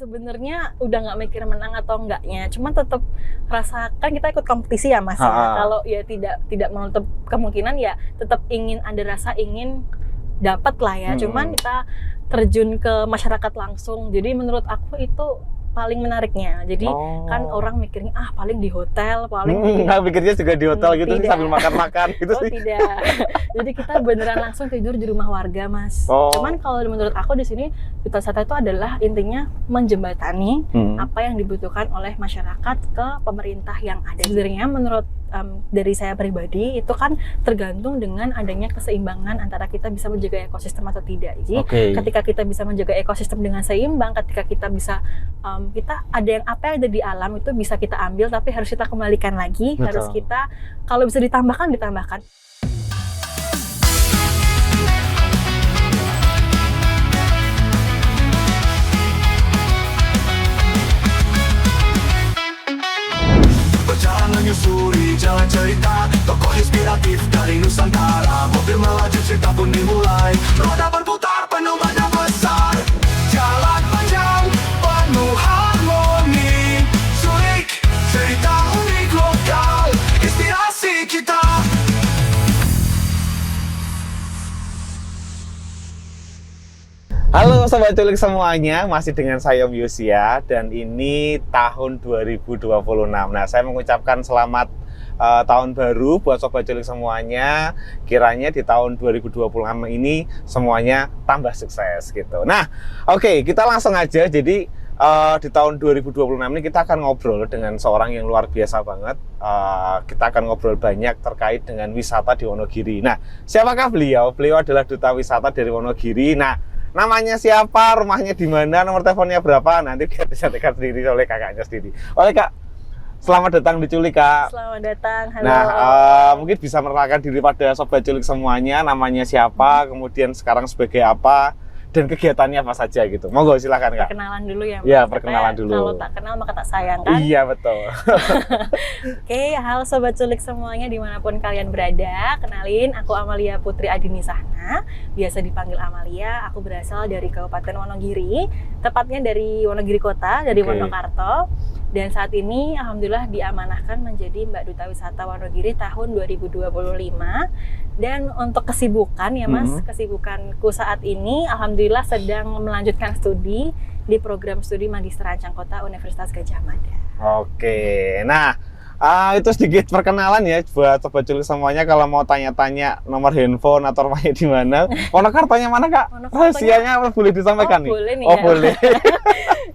Sebenarnya udah nggak mikir menang atau enggaknya, cuman tetap rasakan kita ikut kompetisi ya Mas. Kalau ya tidak menutup kemungkinan ya tetap ada rasa ingin dapat lah ya. Cuman kita terjun ke masyarakat langsung. Jadi menurut aku itu paling menariknya. Jadi kan orang mikirnya paling di hotel, paling pikirnya juga di hotel gitu sih sambil makan-makan gitu sih. Tidak. Jadi kita beneran langsung tidur di rumah warga, Mas. Cuman kalau menurut aku di sini Duta Wisata itu adalah intinya menjembatani apa yang dibutuhkan oleh masyarakat ke pemerintah yang ada. Sebenarnya menurut dari saya pribadi itu kan tergantung dengan adanya keseimbangan antara kita bisa menjaga ekosistem atau tidak. Jadi ketika kita bisa menjaga ekosistem dengan seimbang, ketika kita bisa kita ada yang apa yang ada di alam itu bisa kita ambil, tapi harus kita kembalikan lagi. Betul. Harus kita kalau bisa ditambahkan. Menyusuri jalan cerita, tokoh inspiratif dari Nusantara. Mobil melaju, cerita pun dimulai. Roda berputar, penuh badan besar. Jalan panjang, penuh harmoni. Surik, cerita unik lokal. Inspirasi kita. Halo Sobat Culik semuanya, masih dengan saya Om Yosia dan ini tahun 2026. Nah, saya mengucapkan selamat tahun baru buat Sobat Culik semuanya. Kiranya di tahun 2026 ini semuanya tambah sukses gitu. Nah, oke, kita langsung aja. Jadi di tahun 2026 ini kita akan ngobrol dengan seorang yang luar biasa banget. Kita akan ngobrol banyak terkait dengan wisata di Wonogiri. Nah, siapakah beliau? Beliau adalah Duta Wisata dari Wonogiri. Nah, namanya siapa, rumahnya di mana, nomor teleponnya berapa, nanti biar disampaikan sendiri oleh kakaknya sendiri. Oleh Kak, selamat datang di Culik, Kak. Selamat datang, halo. Nah, mungkin bisa merkenalkan diri pada Sobat Culik semuanya, namanya siapa, kemudian sekarang sebagai apa, dan kegiatannya apa saja gitu. Monggo silakan, Kak. Perkenalan dulu ya, Mas. Iya, perkenalan dulu. Kalau tak kenal maka tak sayang kan? Iya, betul. Oke, halo Sobat Culik semuanya dimanapun kalian berada. Kenalin, aku Amalia Putri Adini Sahna, biasa dipanggil Amalia. Aku berasal dari Kabupaten Wonogiri, tepatnya dari Wonogiri Kota, dari Wonokarto. Dan saat ini alhamdulillah diamanahkan menjadi Mbak Duta Wisata Wonogiri tahun 2025. Dan untuk kesibukan ya Mas, kesibukanku saat ini alhamdulillah sedang melanjutkan studi di program studi Magister Rancang Kota Universitas Gadjah Mada. Oke, nah itu sedikit perkenalan ya buat Sobat Culik semuanya. Kalau mau tanya-tanya nomor handphone atau rumahnya di mana, Wonokartonya mana, Kak? Rahasianya boleh disampaikan nih? Boleh nih. Oh, boleh.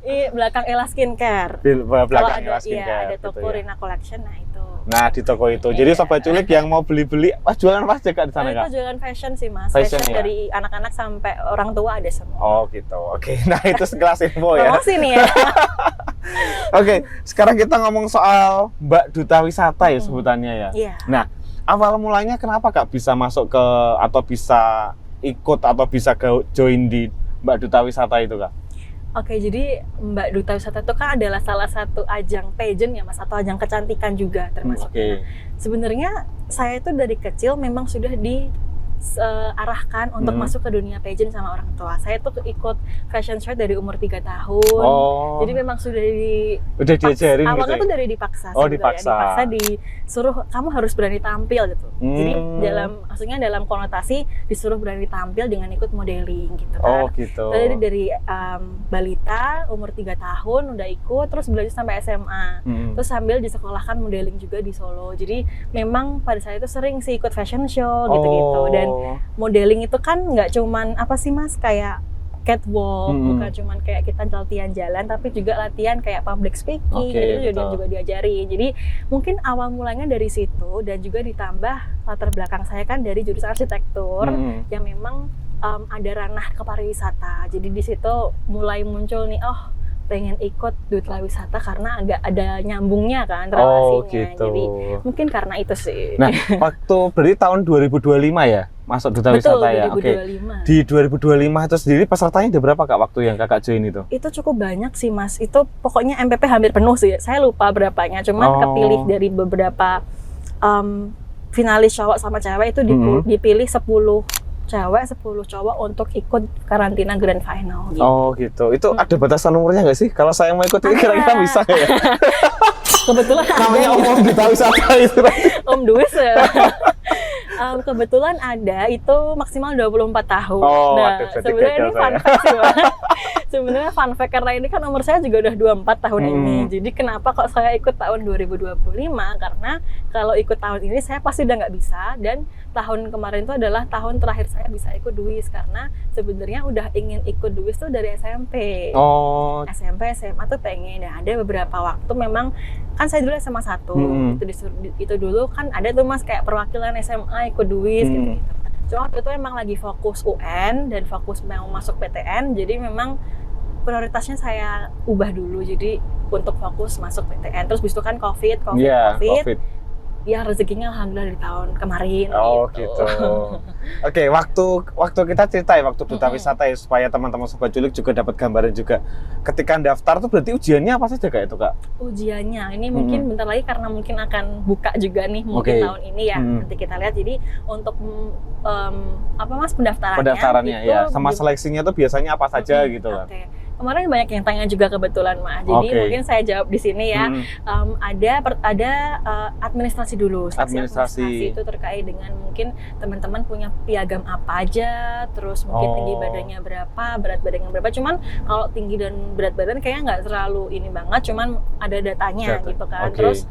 Belakang Ella Skincare. Belakang Ella Skincare. Ada toko gitu ya? Rina Collection, nah itu. Nah, di toko itu. Jadi Sobat Culik yang mau beli-beli, jualan apa aja Kak di sana, Kak? Itu jualan fashion sih, Mas. Fashion ya? Dari anak-anak sampai orang tua ada semua. Oh, gitu. Oke. Nah, itu sekelas info ya. Promosi nih ya. Oke, sekarang kita ngomong soal Mbak Duta Wisata ya sebutannya ya. Iya. Nah, awal mulanya kenapa Kak bisa masuk ke atau bisa ikut atau bisa join di Mbak Duta Wisata itu, Kak? Oke, jadi Mbak Duta Wisata itu kan adalah salah satu ajang pageant ya Mas, atau ajang kecantikan juga termasuk. Sebenarnya saya itu dari kecil memang sudah diarahkan untuk masuk ke dunia pageant sama orang tua. Saya tuh ikut fashion show dari umur 3 tahun. Jadi memang sudah diajarin awalnya gitu ya? tuh dari dipaksa. Dipaksa disuruh kamu harus berani tampil gitu. Jadi maksudnya dalam konotasi disuruh berani tampil dengan ikut modeling gitu kan. Gitu. Jadi dari balita umur 3 tahun udah ikut, terus belajar sampai SMA. Terus sambil disekolahkan modeling juga di Solo. Jadi memang pada saat itu sering sih ikut fashion show gitu-gitu. Dan modeling itu kan nggak cuman apa sih Mas, kayak catwalk, bukan cuman kayak kita latihan jalan, tapi juga latihan kayak public speaking, gitu juga diajari. Jadi mungkin awal mulanya dari situ, dan juga ditambah latar belakang saya kan dari jurusan arsitektur yang memang ada ranah kepariwisata. Jadi di situ mulai muncul nih, pengen ikut Duta Wisata karena agak ada nyambungnya kan relasinya. Gitu. Jadi mungkin karena itu sih. Nah, waktu berarti tahun 2025 ya masuk Duta Wisata ya. 2025. Di 2025 itu sendiri pesertanya ada berapa Kak waktu yang Kakak join itu? Itu cukup banyak sih Mas. Itu pokoknya MPP hampir penuh sih. Saya lupa berapanya. Cuman kepilih dari beberapa finalis cowok sama cewek itu dipilih 10 cewek, 10 cowok untuk ikut karantina grand final gitu. Oh gitu. Itu ada batasan umurnya nggak sih? Kalau saya mau ikut ini kira-kira bisa nggak ya? Kebetulan Namanya Om Duta Wisata itu. Om Duis ya. Kebetulan ada itu maksimal 24 tahun. Oh, nah, aduh, jadi sebenarnya gagal ini fun saya. fact sih, Pak. Sebenarnya fun fact karena ini kan umur saya juga udah 24 tahun ini. Jadi kenapa kok saya ikut tahun 2025? Karena kalau ikut tahun ini saya pasti udah nggak bisa, dan tahun kemarin itu adalah tahun terakhir saya bisa ikut DUIS, karena sebenarnya udah ingin ikut DUIS tuh dari SMP. Oh. SMP, SMA tuh pengen. Nah, ada beberapa waktu memang kan saya dulu SMA 1. Itu dulu kan ada tuh Mas kayak perwakilan SMA ikut DUIS gitu. Cuma waktu itu emang lagi fokus UN dan fokus mau masuk PTN, jadi memang prioritasnya saya ubah dulu, jadi untuk fokus masuk PTN. Terus bis itu kan COVID. Ya rezekinya alhamdulillah di tahun kemarin. Oh gitu. Oke, waktu kita cerita ya, waktu Duta Wisata ya, supaya teman-teman Sobat Culik juga dapat gambaran juga. Ketika daftar tuh berarti ujiannya apa saja Kak itu Kak? Ujiannya ini mungkin bentar lagi karena mungkin akan buka juga nih mungkin tahun ini ya. Nanti kita lihat. Jadi untuk apa Mas pendaftarannya itu, ya, sama seleksinya tuh biasanya apa saja gitu kan. Oke. Kemarin banyak yang tanya juga kebetulan Mas. Jadi mungkin saya jawab di sini ya. Ada administrasi dulu. Administrasi itu terkait dengan mungkin teman-teman punya piagam apa aja, terus mungkin tinggi badannya berapa, berat badannya berapa. Cuman kalau tinggi dan berat badan kayaknya nggak terlalu ini banget, cuman ada datanya gitu kan. Terus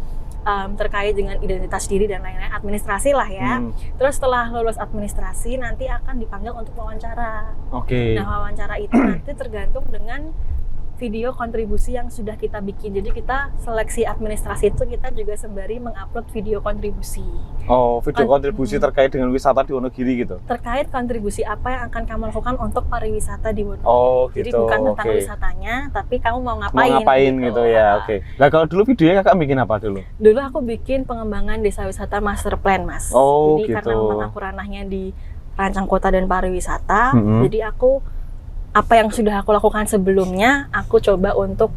terkait dengan identitas diri dan lain-lain, administrasi lah ya. Terus setelah lulus administrasi nanti akan dipanggil untuk wawancara. Nah, wawancara itu nanti tergantung dengan video kontribusi yang sudah kita bikin. Jadi kita seleksi administrasi itu kita juga sembari mengupload video kontribusi. Oh, video kontribusi terkait dengan wisata di Wonogiri gitu? Terkait kontribusi apa yang akan kamu lakukan untuk pariwisata di Wonogiri. Oh, gitu. Jadi bukan tentang wisatanya, tapi kamu mau ngapain gitu ya, oke. Nah kalau dulu videonya Kakak bikin apa dulu? Dulu aku bikin pengembangan desa wisata master plan, Mas. Jadi karena memang aku ranahnya di rancang kota dan pariwisata, jadi aku apa yang sudah aku lakukan sebelumnya, aku coba untuk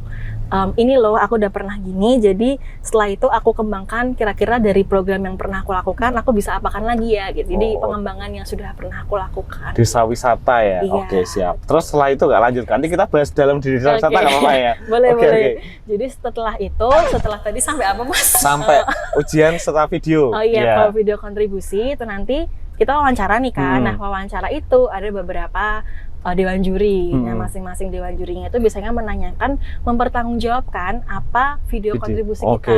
ini loh, aku udah pernah gini, jadi setelah itu aku kembangkan kira-kira dari program yang pernah aku lakukan, aku bisa apakan lagi ya gitu. Jadi pengembangan yang sudah pernah aku lakukan. Desa wisata ya? Iya. Oke, siap. Terus setelah itu nggak lanjut, nanti kita bahas dalam di desa wisata nggak apa-apa ya? Boleh. Jadi setelah tadi sampai apa Mas? Sampai ujian setelah video. Oh iya, kalau video kontribusi itu nanti kita wawancara nih kan. Nah, wawancara itu ada beberapa dewan juri. Nah, masing-masing dewan jurinya itu biasanya menanyakan, mempertanggungjawabkan apa video kontribusi kita.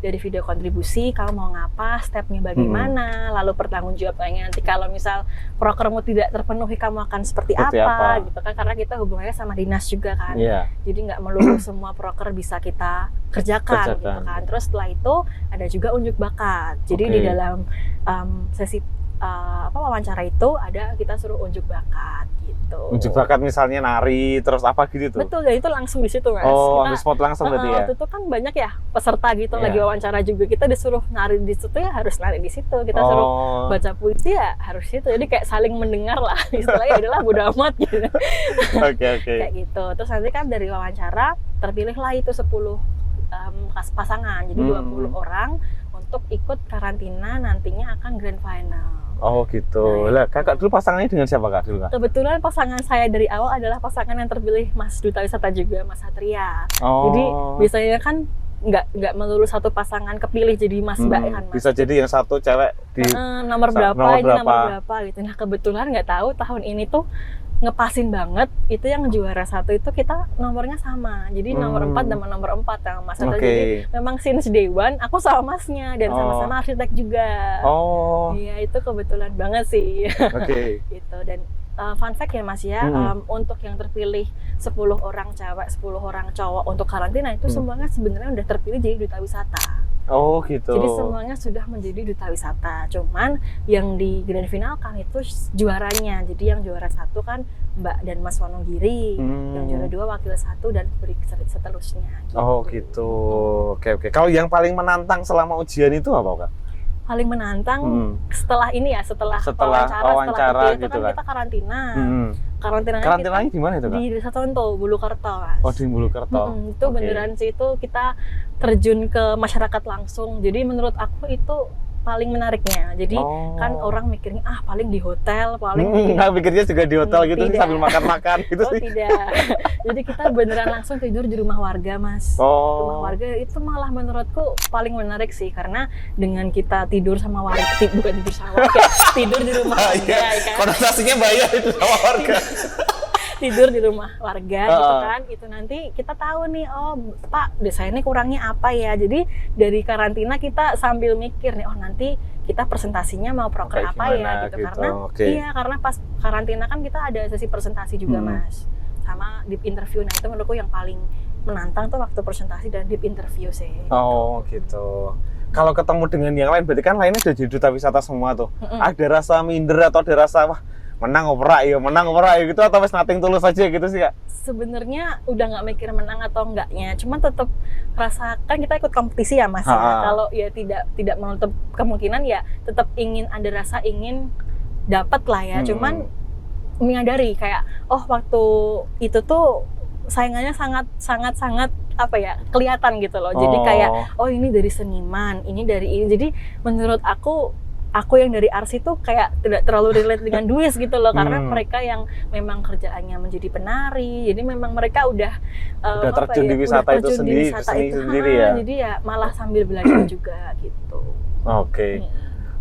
Dari video kontribusi, kamu mau ngapa, stepnya bagaimana, lalu pertanggungjawabannya nanti kalau misal prokermu tidak terpenuhi, kamu akan seperti apa gitu kan, karena kita hubungannya sama dinas juga kan. Jadi nggak melulu semua proker bisa kita kerjakan gitu kan. Terus setelah itu ada juga unjuk bakat. Jadi di dalam sesi wawancara itu ada kita suruh unjuk bakat gitu. Unjuk bakat misalnya nari terus apa gitu tuh? Betul, dan itu langsung di situ Mas. Oh, di spot langsung berarti ya? Waktu itu kan banyak ya peserta gitu lagi wawancara juga, kita disuruh nari di situ ya harus nari di situ. Kita suruh baca puisi ya harus situ. Jadi kayak saling mendengar lah. Istilahnya adalah bodo amat gitu. Oke. Kayak gitu. Terus nanti kan dari wawancara terpilihlah itu 10 pasangan. Jadi 20 orang untuk ikut karantina, nantinya akan grand final. Oh gitu. Lah Kakak dulu pasangannya dengan siapa Kak dulu Kak? Kebetulan pasangan saya dari awal adalah pasangan yang terpilih Mas Duta Wisata juga, Mas Satria. Jadi biasanya kan nggak melulu satu pasangan kepilih jadi Mas Mbak kan Mas. Bisa jadi yang satu cewek di nomor berapa gitu. Nah kebetulan nggak tahu tahun ini tuh ngepasin banget itu yang juara 1 itu kita nomornya sama, jadi nomor 4 sama nomor 4 yang Mas Satria. Jadi memang since day one aku sama Masnya dan sama-sama arsitek juga. Iya, itu kebetulan banget sih. Gitu. Dan fun fact ya Mas ya, untuk yang terpilih 10 orang cewek, 10 orang cowok untuk karantina itu semuanya sebenarnya udah terpilih jadi duta wisata. Oh gitu. Jadi semuanya sudah menjadi duta wisata. Cuman yang di grand final kan itu juaranya. Jadi yang juara 1 kan Mbak dan Mas Wonogiri, yang juara 2 wakil 1 dan seterusnya. Gitu. Oh gitu. Oke. Kalau yang paling menantang selama ujian itu apa Kak? Paling menantang setelah ini ya, setelah wawancara itu gitu kan kita karantina. Karantinanya di mana itu Kak? Di Desa Tonto, Bulukerto Mas. Oh di Bulukerto. Itu beneran sih, itu kita terjun ke masyarakat langsung. Jadi menurut aku itu paling menariknya. Jadi kan orang mikirnya paling di hotel, paling nggak pikirnya juga di hotel gitu sih, tidak. sambil makan-makan gitu sih. Tidak. Jadi kita beneran langsung tidur di rumah warga, Mas. Rumah warga itu malah menurutku paling menarik sih, karena dengan kita tidur sama warga, bukan tidur sama warga, tidur di rumah warga, kan? Konotasinya bahaya itu sama warga. Tidur di rumah warga gitu kan, itu nanti kita tahu nih, oh Pak, desa ini kurangnya apa ya. Jadi dari karantina kita sambil mikir nih, oh nanti kita presentasinya mau proker apa ya gitu. Karena iya, karena pas karantina kan kita ada sesi presentasi juga Mas, sama deep interview. Nah itu menurutku yang paling menantang tuh waktu presentasi dan deep interview sih. Oh gitu. Kalau ketemu dengan yang lain, berarti kan lainnya udah jadi duta wisata semua tuh. Ada rasa minder atau ada rasa wah menang opera ya gitu, atau wes nothing tulus aja gitu sih Kak? Sebenarnya udah nggak mikir menang atau enggaknya, cuman tetap rasakan kita ikut kompetisi ya Mas. Kalau ya tidak menutup kemungkinan ya tetap ada rasa ingin dapat lah ya. Cuman menyadari kayak waktu itu tuh saingannya sangat apa ya, kelihatan gitu loh. Jadi kayak ini dari seniman, ini dari ini. Jadi menurut aku yang dari arsi tuh kayak tidak terlalu relate dengan Duis gitu loh, karena mereka yang memang kerjaannya menjadi penari, jadi memang mereka udah terjun di wisata itu sendiri, sendiri ya. Jadi ya malah sambil belajar juga gitu. Oke.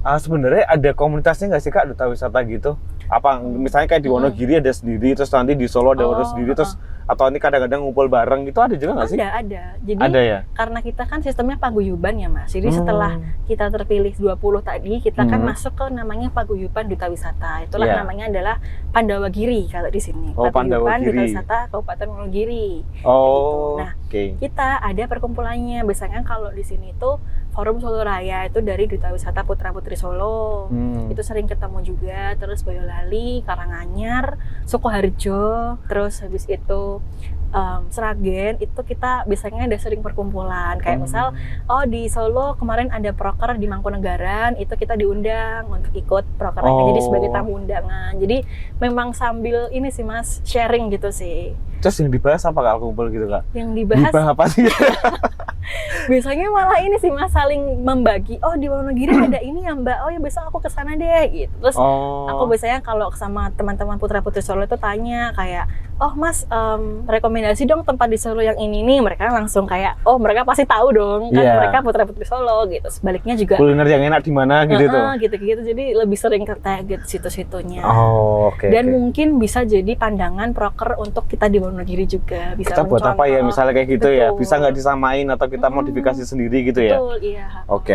Sebenarnya ada komunitasnya nggak sih Kak duta wisata gitu? Apa misalnya kayak di Wonogiri ada sendiri, terus nanti di Solo ada sendiri, terus atau ini kadang-kadang ngumpul bareng gitu, ada juga nggak sih? Ada. Jadi ada ya? Karena kita kan sistemnya paguyuban ya Mas. Jadi setelah kita terpilih 20 tadi, kita kan masuk ke namanya paguyuban duta wisata. Itulah namanya adalah Pandawagiri kalau di sini. Paguyuban Duta Wisata Kabupaten Wonogiri. Nah, kita ada perkumpulannya. Biasanya kalau di sini tuh Forum Solo Raya itu dari Duta Wisata Putra Putri Solo. Itu sering ketemu juga. Terus Boyolali, Karanganyar, Sukoharjo, terus habis itu Sragen, itu kita biasanya ada sering perkumpulan. Kayak misal, di Solo kemarin ada proker di Mangkunegaran, itu kita diundang untuk ikut prokernya, jadi sebagai tamu undangan. Jadi memang sambil ini sih Mas, sharing gitu sih. Terus yang dibahas apa kalau kumpul gitu Kak? Yang dibahas apa sih? Biasanya malah ini sih Mas, saling membagi. Oh di Wonogiri ada ini ya Mbak, oh ya besok aku kesana deh gitu. Terus aku biasanya kalau sama teman-teman Putra Putri Solo itu tanya kayak, oh Mas rekomendasi dong tempat di Solo yang ini nih. Mereka langsung kayak, oh mereka pasti tahu dong kan mereka Putra Putri Solo gitu. Sebaliknya juga kuliner yang enak di mana gitu tuh. Gitu-gitu, jadi lebih sering gitu situ-situnya. Dan Oke. mungkin bisa jadi pandangan proker untuk kita di Wonogiri juga. Bisa kita buat apa ya misalnya kayak gitu. Betul. Ya, bisa nggak disamain atau kita modifikasi sendiri gitu ya? Betul, iya. Oke.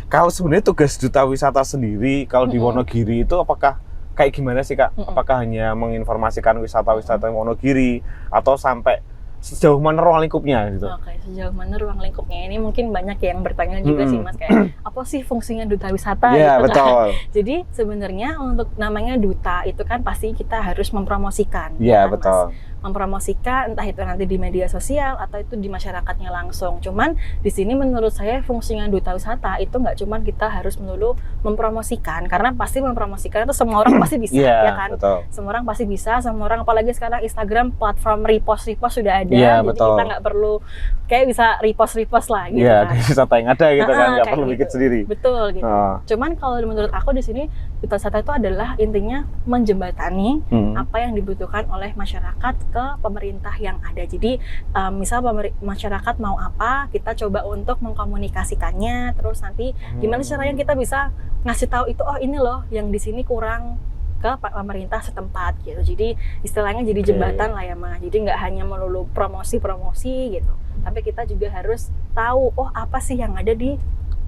Kalau sebenarnya tugas duta wisata sendiri kalau di Wonogiri itu apakah kayak gimana sih Kak? Apakah hanya menginformasikan wisata-wisata Wonogiri atau sampai sejauh mana ruang lingkupnya gitu? Oke, sejauh mana ruang lingkupnya ini mungkin banyak yang bertanya juga sih Mas, kayak apa sih fungsinya duta wisata? Iya, gitu betul. Kan? Jadi sebenarnya untuk namanya duta itu kan pasti kita harus mempromosikan. Iya, kan, betul. Mas? Mempromosikan entah itu nanti di media sosial atau itu di masyarakatnya langsung. Cuman di sini menurut saya fungsinya duta wisata itu nggak cuman kita harus melulu mempromosikan, karena pasti mempromosikan itu semua orang pasti bisa, ya kan? Betul. Semua orang pasti bisa, semua orang, apalagi sekarang Instagram platform repost sudah ada, jadi betul. kita nggak perlu kayak bisa repost lah gitu kan. Wisata yang ada gitu kan, nggak perlu bikin sendiri. Betul gitu. Cuman kalau menurut aku di sini duta wisata itu adalah intinya menjembatani apa yang dibutuhkan oleh masyarakat ke pemerintah yang ada. Jadi misal masyarakat mau apa, kita coba untuk mengkomunikasikannya. Terus nanti gimana caranya kita bisa ngasih tahu itu, oh ini loh yang di sini kurang ke pemerintah setempat gitu. Jadi istilahnya jadi jembatan lah ya Mas. Jadi nggak hanya melulu promosi gitu, tapi kita juga harus tahu oh apa sih yang ada di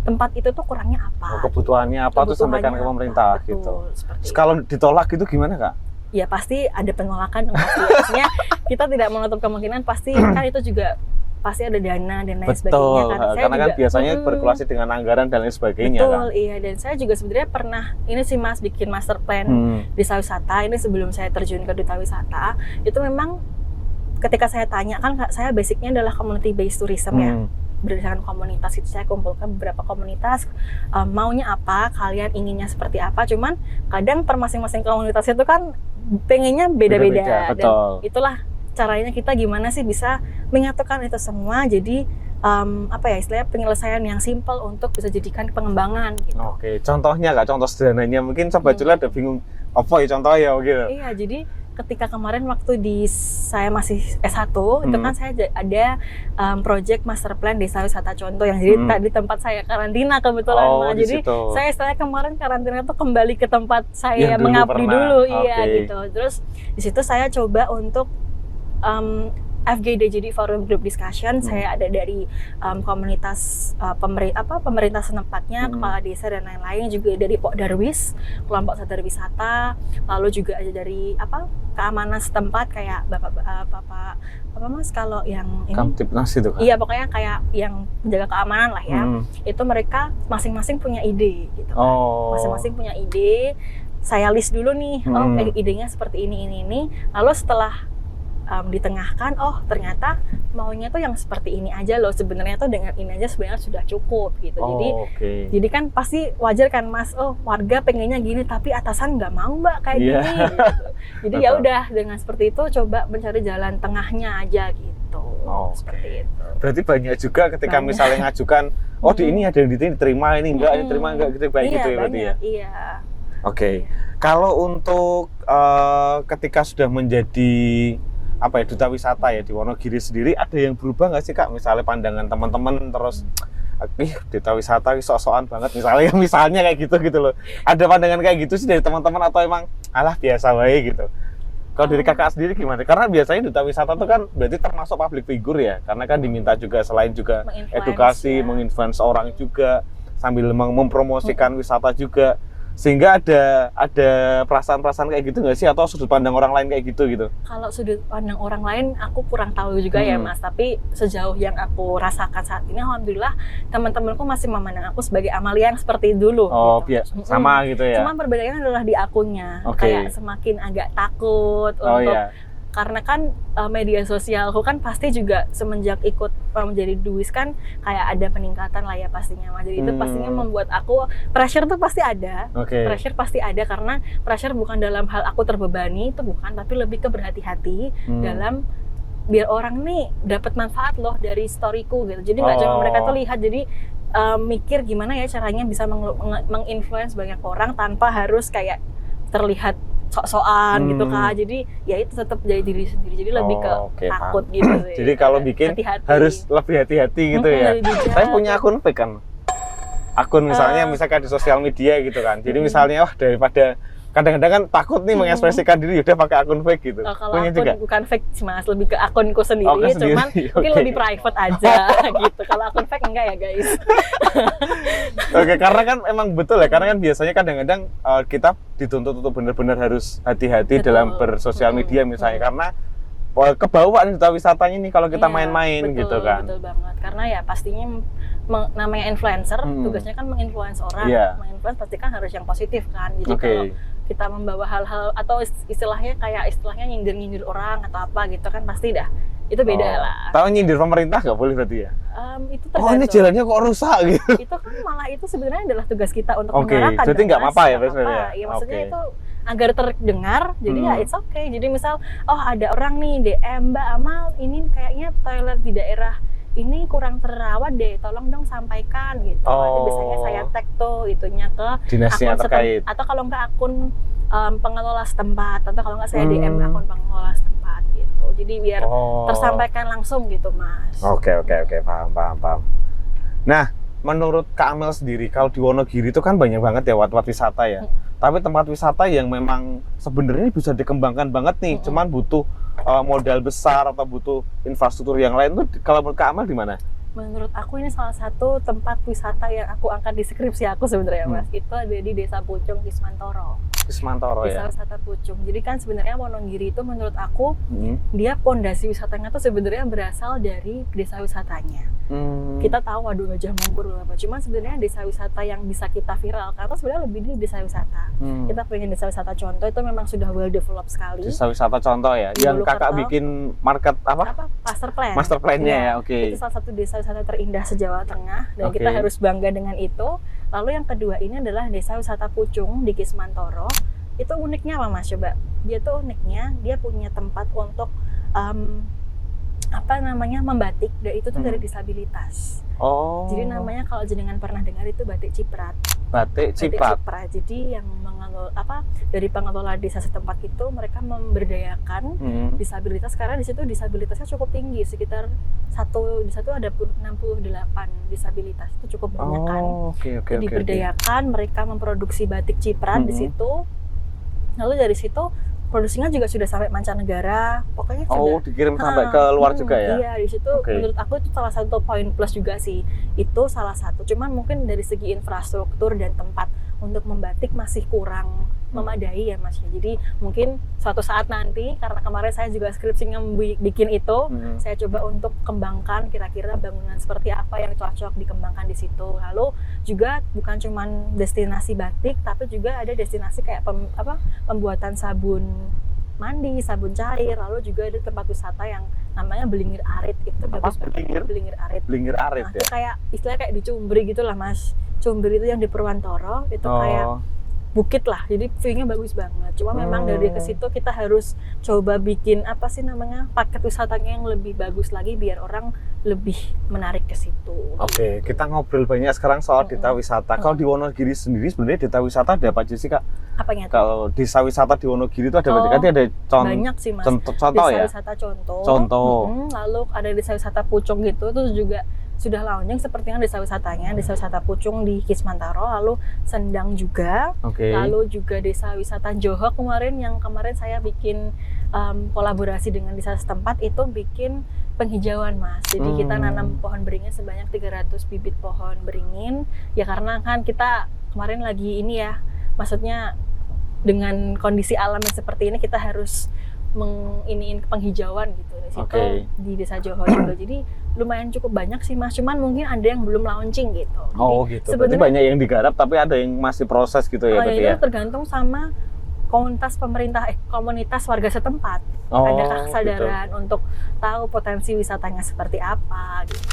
tempat itu tuh kurangnya apa. Kebutuhannya apa tuh sampaikan ke pemerintah gitu. Kalau ditolak gitu gimana Kak? Ya pasti ada penolakan pasti. Maksudnya kita tidak menutup kemungkinan pasti kan itu juga pasti ada dana dan lain sebagainya kan. Karena kan biasanya berkolaborasi dengan anggaran dan lain sebagainya. Betul, iya. Dan saya juga sebenarnya pernah ini sih Mas bikin master plan desa wisata ini sebelum saya terjun ke duta wisata. Itu memang ketika saya tanya kan saya basicnya adalah community based tourism ya. Berdasarkan komunitas itu saya kumpulkan beberapa komunitas, maunya apa, kalian inginnya seperti apa. Cuman kadang per masing-masing komunitas itu kan pengennya beda-beda. Dan itulah caranya kita gimana sih bisa menyatukan itu semua jadi apa ya istilahnya penyelesaian yang simpel untuk bisa jadikan pengembangan gitu. Oke, contohnya nggak? Contoh sederhananya mungkin Sobat Culik ada bingung apa ya contohnya gitu. Iya, jadi ketika kemarin waktu saya masih S1 itu kan saya ada project master plan desa wisata contoh yang jadi di tempat saya karantina kebetulan. Jadi saya istilahnya kemarin karantina itu kembali ke tempat saya mengabdi dulu, iya gitu. Terus di situ saya coba untuk FGD, jadi forum group discussion. Saya ada dari komunitas pemerintah senempatnya, kepala desa dan lain-lain, juga dari Pok Darwis, kelompok sadar wisata, lalu juga ada dari keamanan setempat kayak bapak mas kalau yang ini Kamtipnas itu kan? Iya, pokoknya kayak yang menjaga keamanan lah ya. Itu mereka masing-masing punya ide gitu kan. Masing-masing punya ide. Saya list dulu nih, idenya seperti ini. Lalu setelah ditengahkan, ternyata maunya tuh yang seperti ini aja loh, sebenarnya tuh dengan ini aja sebenarnya sudah cukup gitu. Jadi kan pasti wajar kan mas, warga pengennya gini tapi atasan nggak mau mbak kayak gini gitu. Jadi ya udah dengan seperti itu coba mencari jalan tengahnya aja gitu. Seperti itu. Berarti banyak juga ketika misalnya ngajukan, di ini ada yang diterima, ini enggak, diterima enggak gitu, baik gitu ya berarti ya. Iya. Oke. Kalau untuk ketika sudah menjadi duta wisata ya di Wonogiri sendiri, ada yang berubah nggak sih Kak? Misalnya pandangan teman-teman terus, duta wisata sok-sokan banget misalnya kayak gitu loh. Ada pandangan kayak gitu sih dari teman-teman atau emang alah biasa baik gitu? Kalau dari Kakak sendiri gimana? Karena biasanya duta wisata itu kan berarti termasuk public figure ya, karena kan diminta juga selain juga edukasi, menginfluence orang juga sambil mempromosikan wisata juga. Sehingga ada perasaan-perasaan kayak gitu nggak sih, atau sudut pandang orang lain kayak gitu? Kalau sudut pandang orang lain aku kurang tahu juga ya mas, tapi sejauh yang aku rasakan saat ini alhamdulillah teman-temanku masih memandang aku sebagai Amalia yang seperti dulu. Gitu. Sama gitu ya. Cuma perbedaannya adalah di akunnya, kayak semakin agak takut untuk karena kan media sosialku kan pasti juga semenjak ikut menjadi Duwis kan kayak ada peningkatan lah ya pastinya mas. Jadi itu pastinya membuat aku pressure tuh pasti ada. Pressure pasti ada, karena pressure bukan dalam hal aku terbebani, itu bukan, tapi lebih ke berhati-hati dalam biar orang nih dapat manfaat loh dari storyku gitu. Jadi nggak cuma mereka tuh lihat, jadi mikir gimana ya caranya bisa menginfluence banyak orang tanpa harus kayak terlihat sok-sokan gitu Kak. Jadi ya itu tetap jadi diri sendiri. Jadi lebih ke takut gitu sih. Jadi kalau bikin harus lebih hati-hati gitu ya. Saya punya akun fake kan. Akun misalnya di sosial media gitu kan. Jadi misalnya daripada kadang-kadang kan takut nih mengekspresikan diri, udah pakai akun fake gitu. Kalau akun juga bukan fake sih mas, lebih ke akunku sendiri, cuman mungkin lebih private aja gitu. Kalau akun fake enggak ya guys. Karena kan emang betul ya, karena kan biasanya kadang-kadang kita dituntut untuk benar-benar harus hati-hati dalam bersosial media misalnya, karena kebawaan duta wisatanya nih kalau kita main-main gitu kan. Betul banget, karena ya pastinya namanya influencer, tugasnya kan menginfluence orang, menginfluence pasti kan harus yang positif kan. Jadi kalau kita membawa hal-hal atau istilahnya nyindir-nyindir orang atau apa gitu kan pasti dah itu beda lah. Tahu nyindir pemerintah nggak boleh berarti ya? Itu tergantung. Ini jalannya kok rusak gitu. Itu kan malah itu sebenarnya adalah tugas kita untuk menyuarakan. Jadi nggak apa-apa ya sebenarnya? Ya maksudnya itu agar terdengar, jadi ya it's okay. Jadi misal, ada orang nih DM, Mbak Amal, ini kayaknya toilet di daerah ini kurang terawat deh, tolong dong sampaikan gitu. Nanti biasanya saya tag tuh itunya ke dinasnya akun terkait. Atau kalau nggak akun pengelola setempat, atau kalau nggak saya DM akun pengelola setempat gitu. Jadi biar tersampaikan langsung gitu mas. Oke, paham. Nah, menurut Kak Amel sendiri, kalau di Wonogiri itu kan banyak banget ya tempat wisata ya. Tapi tempat wisata yang memang sebenarnya bisa dikembangkan banget nih, cuman butuh modal besar atau butuh infrastruktur yang lain tuh, kalau menurut Kak Amel di mana? Menurut aku ini salah satu tempat wisata yang aku angkat di skripsi aku sebenarnya mas. Itu ada di Desa Pucung, Kismantoro ya. Desa wisata Pucung. Jadi kan sebenarnya Wonogiri itu menurut aku dia pondasi wisatanya tuh sebenarnya berasal dari desa wisatanya. Kita tahu Gajah Mungkur apa, cuman sebenarnya desa wisata yang bisa kita viral karena sebenarnya lebih di desa wisata. Kita pengen desa wisata contoh itu memang sudah well developed sekali. Desa wisata contoh ya, yang Kakak bikin market apa? Master plan-nya ya. Itu salah satu desa wisata terindah se-Jawa Tengah dan kita harus bangga dengan itu. Lalu yang kedua ini adalah Desa Wisata Pucung di Kismantoro. Itu uniknya apa mas? Coba, dia tuh uniknya dia punya tempat untuk apa namanya membatik, dan itu tuh dari disabilitas. Oh. Jadi namanya kalau jenengan pernah dengar itu batik ciprat. Batik ciprat. Jadi yang mengelola dari pengelola desa setempat itu mereka memberdayakan disabilitas, karena di situ disabilitasnya cukup tinggi, sekitar di satu ada 68 disabilitas, itu cukup banyak kan. Oke. Diberdayakan, mereka memproduksi batik ciprat di situ. Lalu dari situ produksinya juga sudah sampai mancanegara, pokoknya sudah. Dikirim sampai ke luar juga ya? Iya, di situ menurut aku itu salah satu poin plus juga sih. Itu salah satu. Cuman mungkin dari segi infrastruktur dan tempat untuk membatik masih kurang memadai ya Mas. Jadi mungkin suatu saat nanti, karena kemarin saya juga skripsinya bikin itu, saya coba untuk kembangkan kira-kira bangunan seperti apa yang cocok dikembangkan di situ. Lalu juga bukan cuman destinasi batik, tapi juga ada destinasi kayak pembuatan sabun mandi, sabun cair, lalu juga ada tempat wisata yang namanya Belingir Arit itu. Belingir Arit. Belingir Arit nah, ya. Itu kayak istilahnya kayak di Cumbri gitulah Mas. Cumbri itu yang di Purwantoro itu kayak bukit lah, jadi view-nya bagus banget. Cuma memang dari ke situ kita harus coba bikin paket wisatanya yang lebih bagus lagi biar orang lebih menarik ke situ. Oke, kita ngobrol banyak sekarang soal desa wisata. Kalau di Wonogiri sendiri sebenarnya desa wisata ada apa aja sih Kak? Apanya tuh? Kalau desa wisata di Wonogiri itu ada ada banyak sih Mas. Contoh ya? Desa wisata contoh. Lalu ada desa wisata Pucung gitu, terus juga sudah launching seperti yang desa wisatanya, desa wisata Pucung di Kismantaro, lalu Sendang juga, lalu juga desa wisata Johok yang kemarin saya bikin kolaborasi dengan desa setempat itu bikin penghijauan Mas. Jadi kita nanam pohon beringin sebanyak 300 bibit pohon beringin, ya karena kan kita kemarin lagi ini ya, maksudnya dengan kondisi alam yang seperti ini kita harus menginiin penghijauan gitu di situ di desa Johor juga. Jadi lumayan cukup banyak sih Mas, cuman mungkin ada yang belum launching gitu. Gitu. Sebenarnya banyak yang digarap tapi ada yang masih proses gitu ya. Itu tergantung sama komunitas warga setempat. Ada kesadaran untuk tahu potensi wisatanya seperti apa gitu.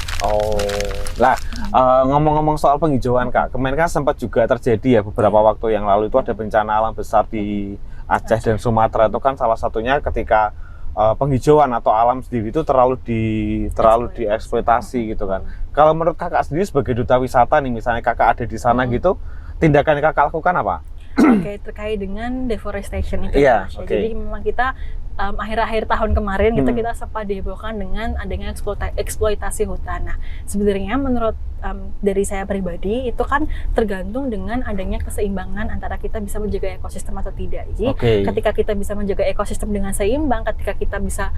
Ngomong-ngomong soal penghijauan Kak, kemarin kan sempat juga terjadi ya beberapa waktu yang lalu itu ada bencana alam besar di Aceh dan Sumatera. Itu kan salah satunya ketika penghijauan atau alam sendiri itu terlalu dieksploitasi gitu kan. Kalau menurut Kakak sendiri sebagai duta wisata nih, misalnya Kakak ada di sana gitu, tindakan yang Kakak lakukan apa? Terkait dengan deforestation itu Jadi memang kita akhir-akhir tahun kemarin kita sempat dihebohkan dengan adanya eksploitasi hutan. Nah, sebenarnya menurut dari saya pribadi itu kan tergantung dengan adanya keseimbangan antara kita bisa menjaga ekosistem atau tidak. Jadi ketika kita bisa menjaga ekosistem dengan seimbang, ketika kita bisa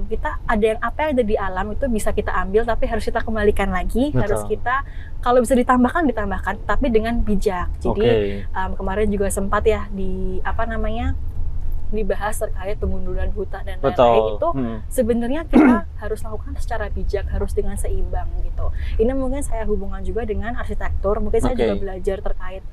kita ada yang apa yang ada di alam itu bisa kita ambil, tapi harus kita kembalikan lagi. Harus kita kalau bisa ditambahkan tapi dengan bijak. Jadi kemarin juga sempat ya dibahas terkait pengunduran hutan dan lain-lain itu sebenarnya kita harus lakukan secara bijak, harus dengan seimbang gitu. Ini mungkin saya hubungan juga dengan arsitektur, mungkin saya juga belajar terkait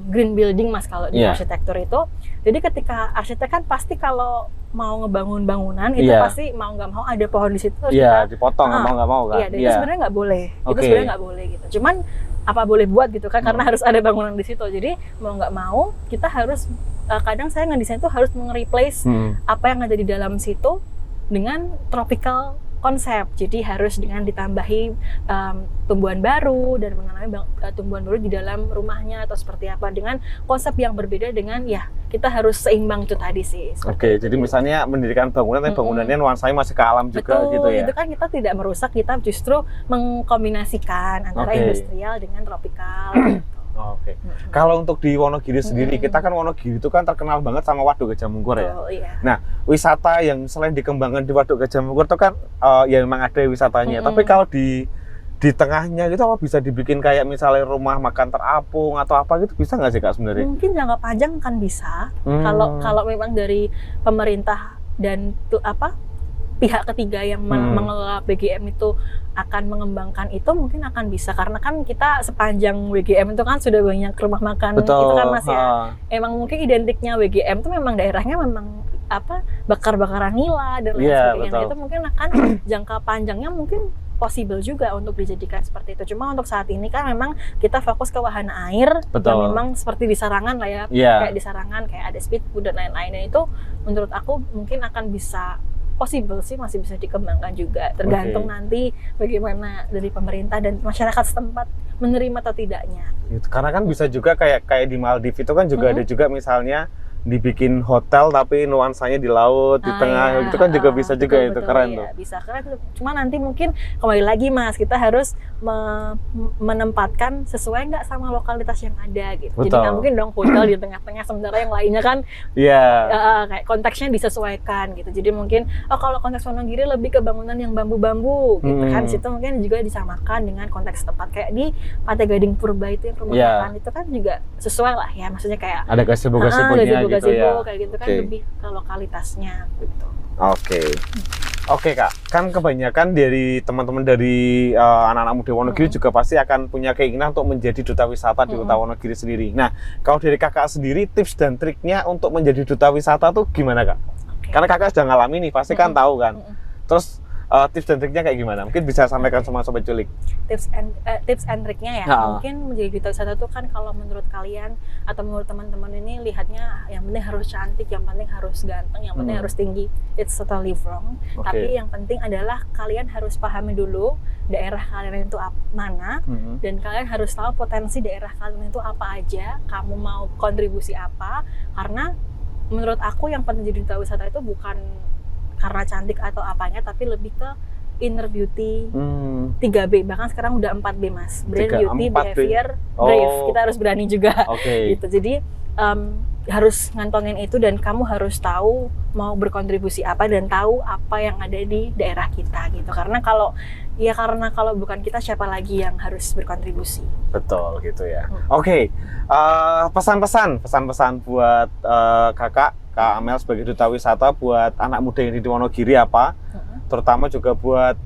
green building Mas kalau di arsitektur itu. Jadi ketika arsitek kan pasti kalau mau ngebangun bangunan itu pasti mau nggak mau ada pohon di situ kita dipotong mau nggak mau kan. Itu sebenarnya nggak boleh. Itu sebenarnya nggak boleh gitu. Cuman apa boleh buat gitu kan karena harus ada bangunan di situ. Jadi mau nggak mau kita harus kadang saya ngedesain itu harus nge-replace apa yang ada di dalam situ dengan tropical konsep. Jadi harus dengan ditambahi tumbuhan baru dan menanami tumbuhan baru di dalam rumahnya atau seperti apa dengan konsep yang berbeda dengan kita harus seimbang itu tadi sih. Jadi misalnya mendirikan bangunan tapi bangunannya nuansanya masih ke alam juga gitu ya. Itu kan kita tidak merusak, kita justru mengkombinasikan antara industrial dengan tropikal. Kalau untuk di Wonogiri sendiri, kita kan Wonogiri itu kan terkenal banget sama Waduk Gajah Mungkur ya. Nah, wisata yang selain dikembangkan di Waduk Gajah Mungkur itu kan ya memang ada wisatanya. Tapi kalau di tengahnya gitu apa bisa dibikin kayak misalnya rumah makan terapung atau apa gitu, bisa nggak sih Kak sebenarnya? Mungkin jangka panjang kan bisa. Kalau memang dari pemerintah dan pihak ketiga yang mengelola BGM itu akan mengembangkan itu, mungkin akan bisa, karena kan kita sepanjang WGM itu kan sudah banyak rumah makan. Itu kan Mas ya. Emang mungkin identiknya WGM itu memang daerahnya memang bakar-bakaran nila dan lain sebagainya. Itu mungkin akan jangka panjangnya mungkin possible juga untuk dijadikan seperti itu. Cuma untuk saat ini kan memang kita fokus ke wahana air yang memang seperti di Sarangan lah ya. Kayak di Sarangan kayak ada speedboat dan lain-lainnya, itu menurut aku mungkin akan bisa possible sih masih bisa dikembangkan juga. Tergantung nanti bagaimana dari pemerintah dan masyarakat setempat menerima atau tidaknya. Gitu. Karena kan bisa juga kayak di Maldives itu kan juga ada juga misalnya dibikin hotel tapi nuansanya di laut di tengah, itu kan juga bisa juga itu keren tuh. Bisa keren. Cuma nanti mungkin kembali lagi Mas, kita harus menempatkan sesuai nggak sama lokalitas yang ada gitu. Betul. Jadi nggak mungkin dong hotel di tengah-tengah sementara yang lainnya kan kayak konteksnya disesuaikan gitu. Jadi mungkin kalau konteks Wonogiri lebih ke bangunan yang bambu-bambu gitu kan, situ mungkin juga disamakan dengan konteks tempat kayak di Pantai Gading Purba itu yang rumah makan itu kan juga sesuai lah ya, maksudnya kayak ada gazebo-gazebonya gitu ya. Kayak gitu kan lebih ke lokalitasnya gitu. Oke Kak, kan kebanyakan dari teman-teman dari anak-anak muda Wonogiri juga pasti akan punya keinginan untuk menjadi duta wisata di Kota Wonogiri sendiri. Nah, kalau dari Kakak sendiri tips dan triknya untuk menjadi duta wisata tuh gimana Kak? Karena Kakak sudah ngalami nih, pasti kan tahu kan. Terus tips dan triknya kayak gimana? Mungkin bisa sampaikan sama Sobat Culik. Tips and triknya ya. Mungkin menjadi duta wisata tuh kan kalau menurut kalian atau menurut teman-teman ini lihatnya yang penting harus cantik, yang penting harus ganteng, yang penting harus tinggi. It's totally wrong. Tapi yang penting adalah kalian harus pahami dulu daerah kalian itu mana, dan kalian harus tahu potensi daerah kalian itu apa aja, kamu mau kontribusi apa. Karena menurut aku yang penting jadi duta wisata itu bukan karena cantik atau apanya, tapi lebih ke inner beauty, 3B, bahkan sekarang udah 4B Mas, brand, beauty, behavior, brave, kita harus berani juga gitu. Jadi harus ngantongin itu dan kamu harus tahu mau berkontribusi apa dan tahu apa yang ada di daerah kita gitu. Karena kalau bukan kita, siapa lagi yang harus berkontribusi? Betul gitu ya. Pesan-pesan buat Kak Amel sebagai duta wisata buat anak muda yang di Wonogiri apa? Terutama juga buat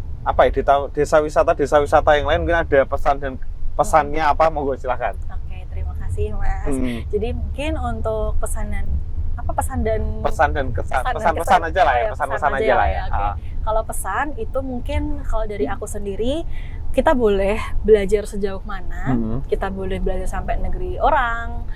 desa wisata yang lain, mungkin ada pesan dan pesannya apa? Monggo silakan. Terima kasih Mas. Jadi mungkin untuk pesan dan pesan aja lah ya. Kalau pesan itu mungkin kalau dari aku sendiri, kita boleh belajar sejauh mana, kita boleh belajar sampai negeri orang,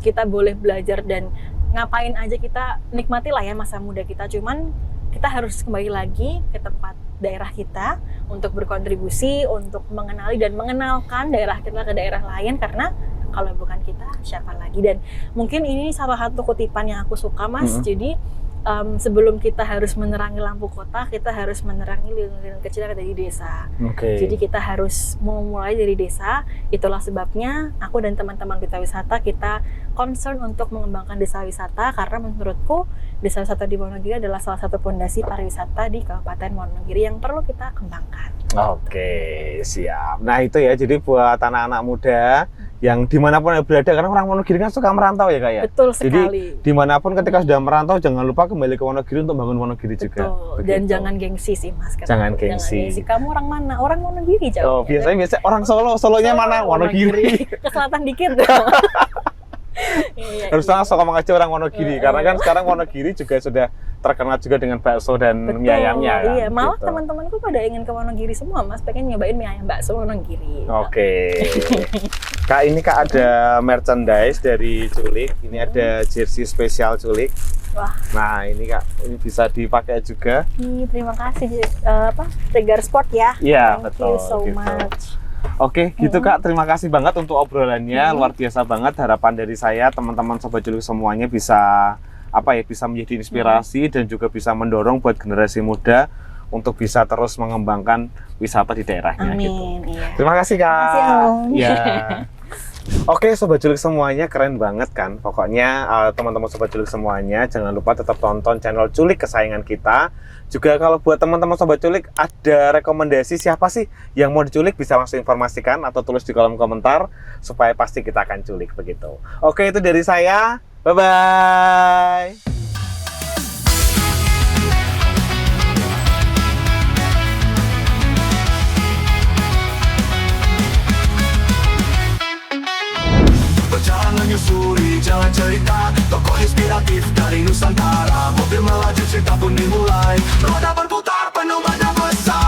kita boleh belajar dan ngapain aja kita nikmati lah ya masa muda kita. Cuman kita harus kembali lagi ke tempat daerah kita untuk berkontribusi, untuk mengenali dan mengenalkan daerah kita ke daerah lain, karena kalau bukan kita siapa lagi. Dan mungkin ini salah satu kutipan yang aku suka Mas. Jadi sebelum kita harus menerangi lampu kota, kita harus menerangi lilin-lilin kecil yang ada di desa. Jadi kita harus memulai dari desa. Itulah sebabnya aku dan teman-teman duta wisata kita concern untuk mengembangkan desa wisata, karena menurutku desa wisata di Wonogiri adalah salah satu pondasi pariwisata di Kabupaten Wonogiri yang perlu kita kembangkan. Siap. Nah itu ya, jadi buat anak-anak muda yang dimanapun berada, karena orang Wonogiri kan suka merantau ya Kak ya. Betul sekali. Jadi dimanapun ketika sudah merantau, jangan lupa kembali ke Wonogiri untuk bangun Wonogiri juga. Dan jangan gengsi sih Mas. Jangan gengsi. Kamu orang mana? Orang Wonogiri jauh. Biasanya orang Solonya mana? Wonogiri. Ke selatan dikit. Harus langsung ngomong aja orang Wonogiri, karena kan sekarang Wonogiri juga sudah terkenal juga dengan bakso dan mie ayamnya kan? Iya, malah teman-temanku pada ingin ke Wonogiri semua Mas, pengen nyobain mie ayam bakso Wonogiri. Kak, ini Kak ada merchandise dari Culik, ini ada jersey spesial Culik. Nah ini Kak, ini bisa dipakai juga. Terima kasih Regar Sport ya. Iya, betul. Thank you so much. Gitu Kak, terima kasih banget untuk obrolannya, luar biasa banget. Harapan dari saya, teman-teman Sobat Culik semuanya bisa bisa menjadi inspirasi dan juga bisa mendorong buat generasi muda untuk bisa terus mengembangkan wisata di daerahnya. Amin. Gitu. Terima kasih Kak. Terima kasih Om. Sobat Culik semuanya, keren banget kan? Pokoknya teman-teman Sobat Culik semuanya, jangan lupa tetap tonton channel Culik kesayangan kita. Juga kalau buat teman-teman Sobat Culik ada rekomendasi siapa sih yang mau diculik, bisa langsung informasikan atau tulis di kolom komentar supaya pasti kita akan culik begitu. Itu dari saya. Bye-bye. Berjalan menyusuri jalan cerita, tokoh inspiratif dari Nusantara. Mobil melaju, cerita pun dimulai, roda berputar penuh badan besar.